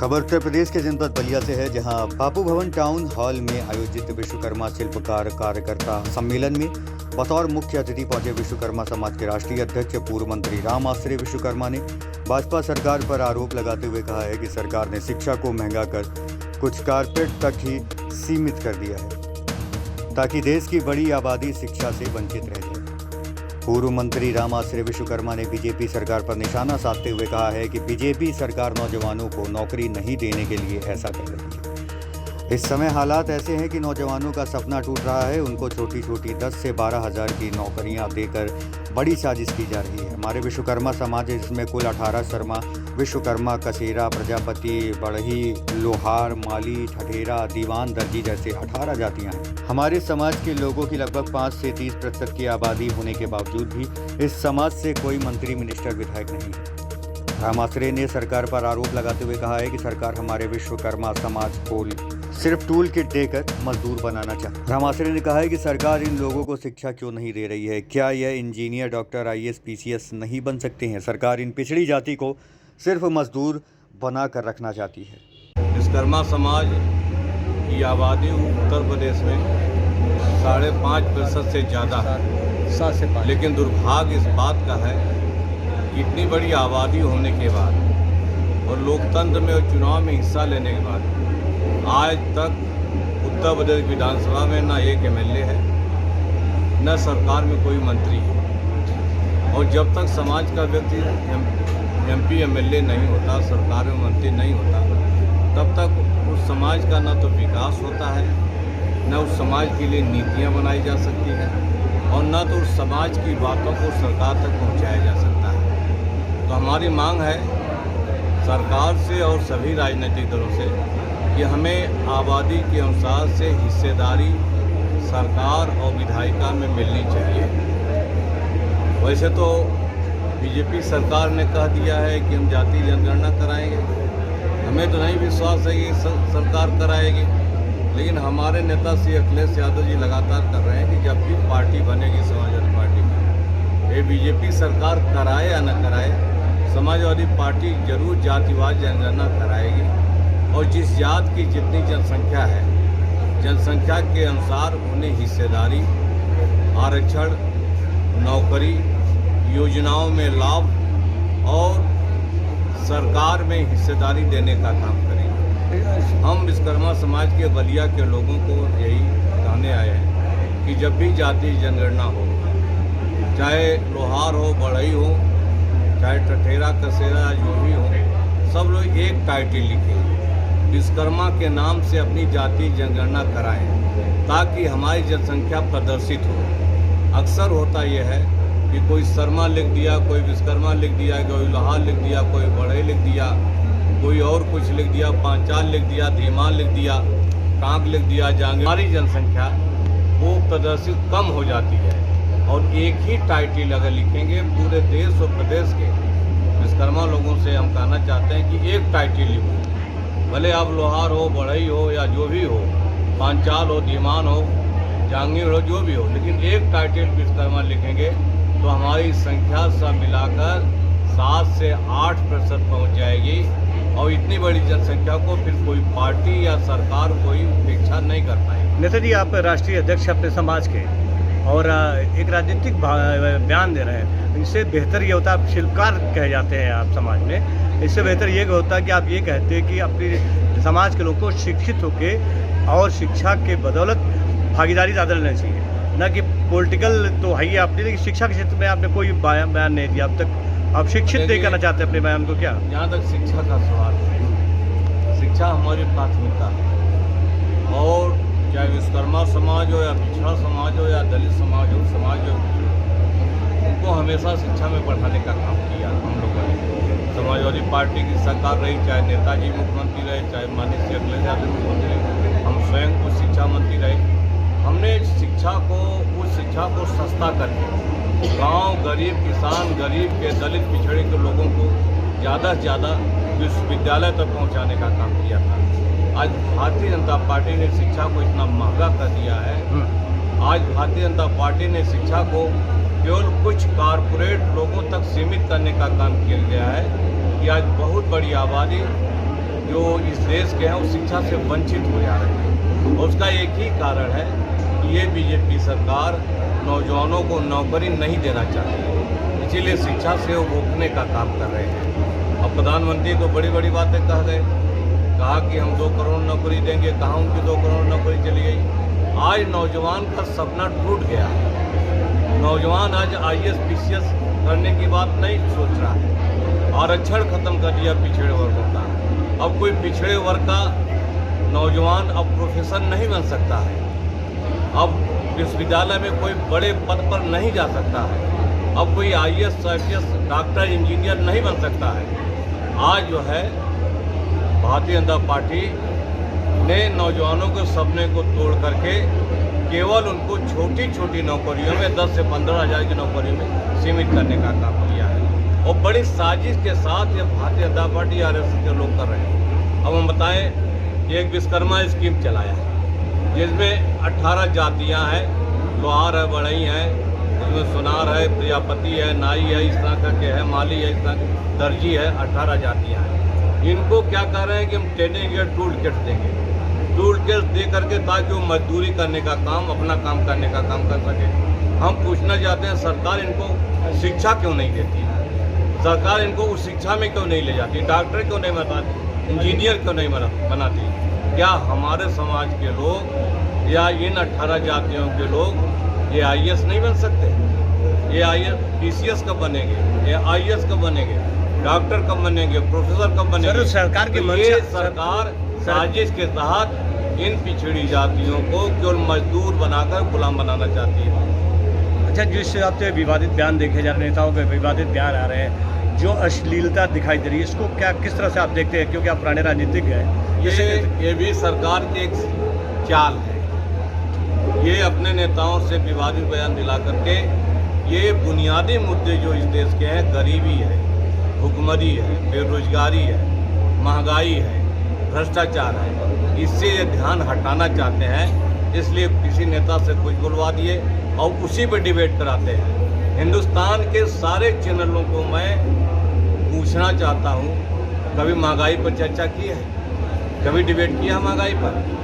खबर उत्तर प्रदेश के जनपद बलिया से है, जहां बापू भवन टाउन हॉल में आयोजित विश्वकर्मा शिल्पकार कार्यकर्ता सम्मेलन में बतौर मुख्य अतिथि पहुंचे विश्वकर्मा समाज के राष्ट्रीय अध्यक्ष पूर्व मंत्री राम आश्रय विश्वकर्मा ने भाजपा सरकार पर आरोप लगाते हुए कहा है कि सरकार ने शिक्षा को महंगा कर कुछ कारपेट तक ही सीमित कर दिया है, ताकि देश की बड़ी आबादी शिक्षा से वंचित रह जाए। पूर्व मंत्री राम आश्रय विश्वकर्मा ने बीजेपी सरकार पर निशाना साधते हुए कहा है कि बीजेपी सरकार नौजवानों को नौकरी नहीं देने के लिए ऐसा कर रही है। इस समय हालात ऐसे हैं कि नौजवानों का सपना टूट रहा है, उनको छोटी छोटी 10 से 12 हज़ार की नौकरियां देकर बड़ी साजिश की जा रही है। हमारे विश्वकर्मा समाज है, जिसमें कुल 18 शर्मा, विश्वकर्मा, कसेरा, प्रजापति, बढ़ही, लोहार, माली, ठठेरा, दीवान, दर्जी जैसे 18 जातियां हैं। हमारे समाज के लोगों की लगभग 5 से 30% की आबादी होने के बावजूद भी इस समाज से कोई मंत्री, मिनिस्टर, विधायक नहीं है। राम आश्रय ने सरकार पर आरोप लगाते हुए कहा है कि सरकार हमारे विश्वकर्मा समाज को सिर्फ टूल किट देकर मजदूर बनाना चाहती है। राम आश्रय ने कहा है कि सरकार इन लोगों को शिक्षा क्यों नहीं दे रही है? क्या यह इंजीनियर, डॉक्टर, IAS, PCS नहीं बन सकते हैं? सरकार इन पिछड़ी जाति को सिर्फ मजदूर बना कर रखना चाहती है। विश्वकर्मा समाज की आबादी उत्तर प्रदेश में 5.5% से ज़्यादा है, लेकिन दुर्भाग्य इस बात का है कि इतनी बड़ी आबादी होने के बाद और लोकतंत्र में और चुनाव में हिस्सा लेने के बाद आज तक उत्तर प्रदेश विधानसभा में न एक MLA है, न सरकार में कोई मंत्री है। और जब तक समाज का व्यक्ति MP MLA नहीं होता, सरकार में मंत्री नहीं होता, तब तक उस समाज का न तो विकास होता है, न उस समाज के लिए नीतियां बनाई जा सकती हैं और न तो उस समाज की बातों को सरकार तक पहुंचाया जा सकता है। तो हमारी मांग है सरकार से और सभी राजनीतिक दलों से कि हमें आबादी के अनुसार से हिस्सेदारी सरकार और विधायिका में मिलनी चाहिए। वैसे तो बीजेपी सरकार ने कह दिया है कि हम जाति जनगणना कराएंगे, हमें तो नहीं विश्वास है कि सरकार कराएगी, लेकिन हमारे नेता श्री अखिलेश यादव जी लगातार कर रहे हैं कि जब भी पार्टी बनेगी समाजवादी पार्टी, ये बीजेपी सरकार कराए या न कराए, समाजवादी पार्टी जरूर जातिवाद जनगणना कराएगी और जिस जात की जितनी जनसंख्या है, जनसंख्या के अनुसार उन्हें हिस्सेदारी, आरक्षण, नौकरी, योजनाओं में लाभ और सरकार में हिस्सेदारी देने का काम करेंगे। हम विश्वकर्मा समाज के बलिया के लोगों को यही कहने आए हैं कि जब भी जाति जनगणना हो, चाहे लोहार हो, बढ़ई हो, चाहे ठठेरा, कसेरा, जो भी हो, सब लोग एक टाइटल लिखें, विश्वकर्मा के नाम से अपनी जाति जनगणना कराएं, ताकि हमारी जनसंख्या प्रदर्शित हो। अक्सर होता यह है कि कोई शर्मा लिख दिया, कोई विश्वकर्मा लिख दिया, कोई लोहार लिख दिया, कोई बढ़ई लिख दिया, कोई और कुछ लिख दिया, पांचाल लिख दिया, धीमान लिख दिया, टांक लिख दिया, जांगे। हमारी जनसंख्या वो प्रदर्शित कम हो जाती है और एक ही टाइटल अगर लिखेंगे पूरे देश और प्रदेश के विश्वकर्मा लोगों से हम कहना चाहते हैं कि एक टाइटल लिखो, भले आप लोहार हो, बढ़ई हो या जो भी हो, पांचाल हो, धीमान हो, जांगीर हो, जो भी हो, लेकिन एक टाइटल विश्वकर्मा लिखेंगे तो हमारी संख्या सब मिलाकर 7 से 8% पहुँच जाएगी और इतनी बड़ी जनसंख्या को फिर कोई पार्टी या सरकार कोई उपेक्षा नहीं कर पाएगी। नेता जी, आप राष्ट्रीय अध्यक्ष अपने समाज के और एक राजनीतिक बयान दे रहे हैं, इससे बेहतर ये होता है, आप शिल्पकार कहे जाते हैं आप समाज में, इससे बेहतर ये होता है कि आप ये कहते हैं कि अपने समाज के लोगों को शिक्षित होके और शिक्षा के बदौलत भागीदारी ज़्यादा लेना चाहिए, न कि पॉलिटिकल। तो है ये आपने, लेकिन शिक्षा के क्षेत्र में आपने कोई बयान नहीं दिया अब तक। आप शिक्षित नहीं करना चाहते अपने बयान को क्या? जहाँ तक शिक्षा का सवाल है, शिक्षा हमारी प्राथमिकता है और चाहे विश्वकर्मा समाज हो या पिछड़ा समाज हो या दलित समाज हो, उनको हमेशा शिक्षा में बढ़ाने का काम किया हम लोगों ने। समाजवादी पार्टी की सरकार रही, चाहे नेताजी मुख्यमंत्री रहे, चाहे माननीय श्री अखिलेश यादव मुख्यमंत्री रहे, हम स्वयं कुछ शिक्षा मंत्री रहे। हमने शिक्षा को सस्ता करके गांव, गरीब किसान, गरीब के, दलित, पिछड़े के लोगों को ज़्यादा से ज़्यादा विश्वविद्यालय तक पहुंचाने का काम किया था। आज भारतीय जनता पार्टी ने शिक्षा को इतना महंगा कर दिया है। आज भारतीय जनता पार्टी ने शिक्षा को केवल कुछ कारपोरेट लोगों तक सीमित करने का काम किया गया है कि आज बहुत बड़ी आबादी जो इस देश के हैं वो शिक्षा से वंचित हो जा रहे हैं। और उसका एक ही कारण है कि ये बीजेपी सरकार नौजवानों को नौकरी नहीं देना चाहती, इसीलिए शिक्षा से वो रोकने का काम कर रहे हैं। अब प्रधानमंत्री तो बड़ी बड़ी बातें कह गए, कहा कि हम 2 करोड़ नौकरी देंगे, कहाँ उनकी 2 करोड़ नौकरी चली गई। आज नौजवान का सपना टूट गया है। नौजवान आज IAS PCS करने की बात नहीं सोच रहा है। आरक्षण खत्म कर दिया पिछड़े वर्गों का। अब कोई पिछड़े वर्ग का नौजवान अब प्रोफेसर नहीं बन सकता है। अब विश्वविद्यालय में कोई बड़े पद पर नहीं जा सकता है। अब कोई IAS IPS डॉक्टर इंजीनियर नहीं बन सकता है। आज जो है भारतीय जनता पार्टी ने नौजवानों के सपने को तोड़ करके केवल उनको छोटी छोटी नौकरियों में 10 से 15 हज़ार की नौकरियों में सीमित करने का काम किया है। और बड़ी साजिश के साथ ये भारतीय जनता पार्टी RSS के लोग कर रहे हैं। अब हम बताएं, एक विश्वकर्मा स्कीम चलाया है जिसमें 18 जातियां हैं, लोहार है, बढ़ई है, इसमें सुनार है, प्रजापति है, नाई है, इस तरह करके है, माली है, इस तरह दर्जी है, 18 जातियां हैं। इनको क्या कर रहे हैं कि हम ट्रेनिंग या टूल किट देंगे, टूल किट दे करके ताकि वो मजदूरी करने का काम, अपना काम करने का काम कर सके। हम पूछना चाहते हैं सरकार इनको शिक्षा क्यों नहीं देती, सरकार इनको उस शिक्षा में क्यों नहीं ले जाती, डॉक्टर क्यों नहीं बनाती, इंजीनियर क्यों नहीं बनाती। क्या हमारे समाज के लोग या इन 18 जातियों के लोग ये IAS नहीं बन सकते? ये IAS PCS कब बनेंगे, ये IAS कब बनेंगे, डॉक्टर कब बनेंगे, प्रोफेसर कब बनेंगे? सरकार की तो ये सरकार साजिश के तहत इन पिछड़ी जातियों को केवल मजदूर बनाकर गुलाम बनाना चाहती है। अच्छा, जिस हिसाब से विवादित बयान देखे जा रहे, नेताओं के विवादित बयान आ रहे हैं, जो अश्लीलता दिखाई दे रही है, इसको क्या किस तरह से आप देखते हैं, क्योंकि आप पुराने राजनीतिक हैं? ये भी सरकार की एक चाल है। ये अपने नेताओं से विवादित बयान दिला करके ये बुनियादी मुद्दे जो इस देश के हैं, गरीबी है, भुखमरी है, बेरोजगारी है, महंगाई है, भ्रष्टाचार है, इससे ये ध्यान हटाना चाहते हैं। इसलिए किसी नेता से कुछ बुलवा दिए और उसी पे डिबेट कराते हैं। हिंदुस्तान के सारे चैनलों को मैं पूछना चाहता हूँ, कभी महंगाई पर चर्चा की है? कभी डिबेट किया महंगाई पर?